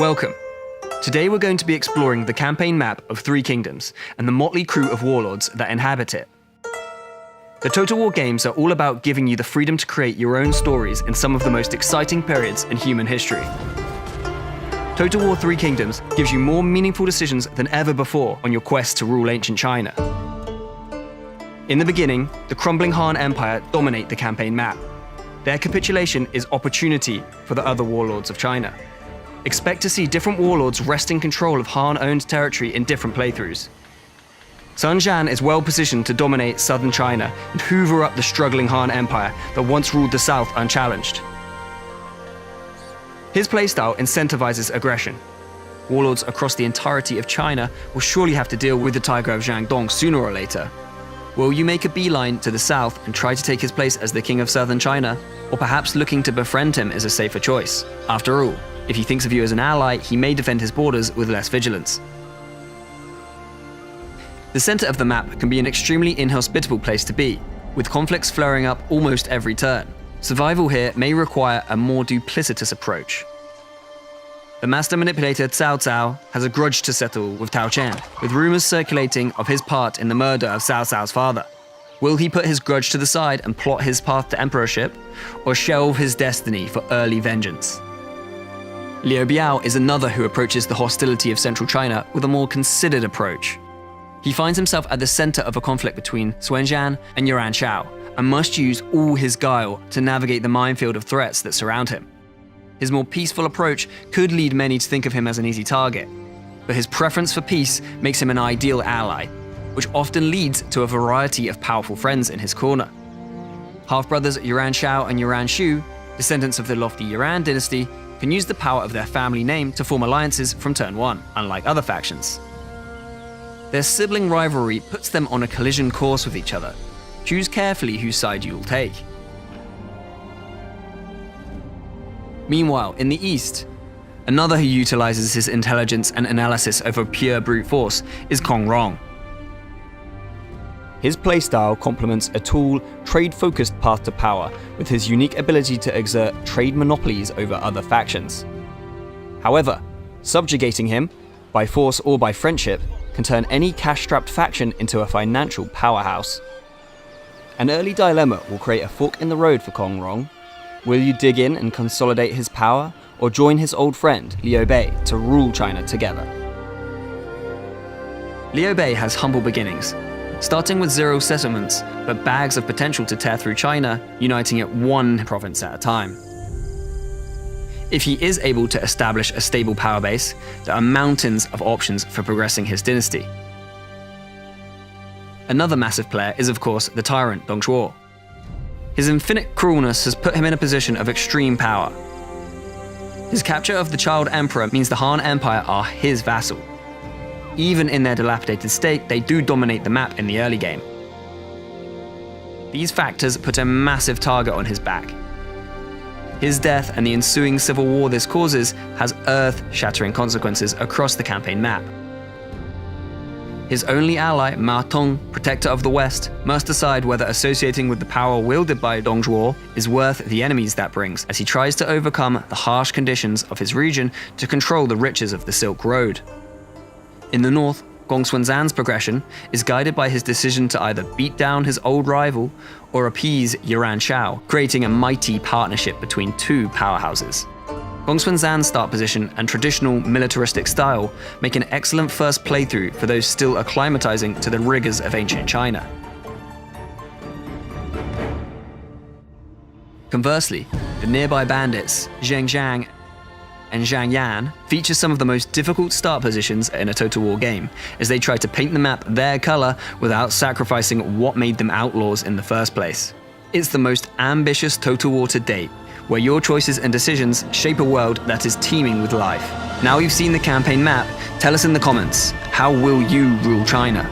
Welcome. Today we're going to be exploring the campaign map of Three Kingdoms and the motley crew of warlords that inhabit it. The Total War games are all about giving you the freedom to create your own stories in some of the most exciting periods in human history. Total War Three Kingdoms gives you more meaningful decisions than ever before on your quest to rule ancient China. In the beginning, the crumbling Han Empire dominate the campaign map. Their capitulation is opportunity for the other warlords of China. Expect to see different warlords wresting control of Han-owned territory in different playthroughs. Sun Jian is well positioned to dominate southern China and hoover up the struggling Han Empire that once ruled the south unchallenged. His playstyle incentivizes aggression. Warlords across the entirety of China will surely have to deal with the Tiger of Jiangdong sooner or later. Will you make a beeline to the south and try to take his place as the king of southern China? Or perhaps looking to befriend him is a safer choice? After all, if he thinks of you as an ally, he may defend his borders with less vigilance. The center of the map can be an extremely inhospitable place to be, with conflicts flaring up almost every turn. Survival here may require a more duplicitous approach. The master manipulator Cao Cao has a grudge to settle with Tao Chen, with rumors circulating of his part in the murder of Cao Cao's father. Will he put his grudge to the side and plot his path to emperorship, or shelve his destiny for early vengeance? Liu Biao is another who approaches the hostility of central China with a more considered approach. He finds himself at the center of a conflict between Sun Jian and Yuan Shao, and must use all his guile to navigate the minefield of threats that surround him. His more peaceful approach could lead many to think of him as an easy target, but his preference for peace makes him an ideal ally, which often leads to a variety of powerful friends in his corner. Half-brothers Yuan Shao and Yuan Shu, descendants of the lofty Yuan dynasty, can use the power of their family name to form alliances from turn one, unlike other factions. Their sibling rivalry puts them on a collision course with each other. Choose carefully whose side you will take. Meanwhile, in the east, another who utilizes his intelligence and analysis over pure brute force is Kong Rong. His playstyle complements a tall, trade-focused path to power with his unique ability to exert trade monopolies over other factions. However, subjugating him, by force or by friendship, can turn any cash-strapped faction into a financial powerhouse. An early dilemma will create a fork in the road for Kong Rong. Will you dig in and consolidate his power, or join his old friend, Liu Bei, to rule China together? Liu Bei has humble beginnings, starting with 0 settlements, but bags of potential to tear through China, uniting it one province at a time. If he is able to establish a stable power base, there are mountains of options for progressing his dynasty. Another massive player is, of course, the Tyrant Dong Zhuo. His infinite cruelness has put him in a position of extreme power. His capture of the child emperor means the Han Empire are his vassal. Even in their dilapidated state, they do dominate the map in the early game. These factors put a massive target on his back. His death and the ensuing civil war this causes has earth-shattering consequences across the campaign map. His only ally, Ma Tong, protector of the West, must decide whether associating with the power wielded by Dong Zhuo is worth the enemies that brings, as he tries to overcome the harsh conditions of his region to control the riches of the Silk Road. In the north, Gong Xuanzan's progression is guided by his decision to either beat down his old rival or appease Yuan Shao, creating a mighty partnership between two powerhouses. Gong Xuanzan's start position and traditional militaristic style make an excellent first playthrough for those still acclimatizing to the rigors of ancient China. Conversely, the nearby bandits, Zheng Zhang and Zhang Yan, feature some of the most difficult start positions in a Total War game, as they try to paint the map their color without sacrificing what made them outlaws in the first place. It's the most ambitious Total War to date, where your choices and decisions shape a world that is teeming with life. Now you've seen the campaign map, tell us in the comments, how will you rule China?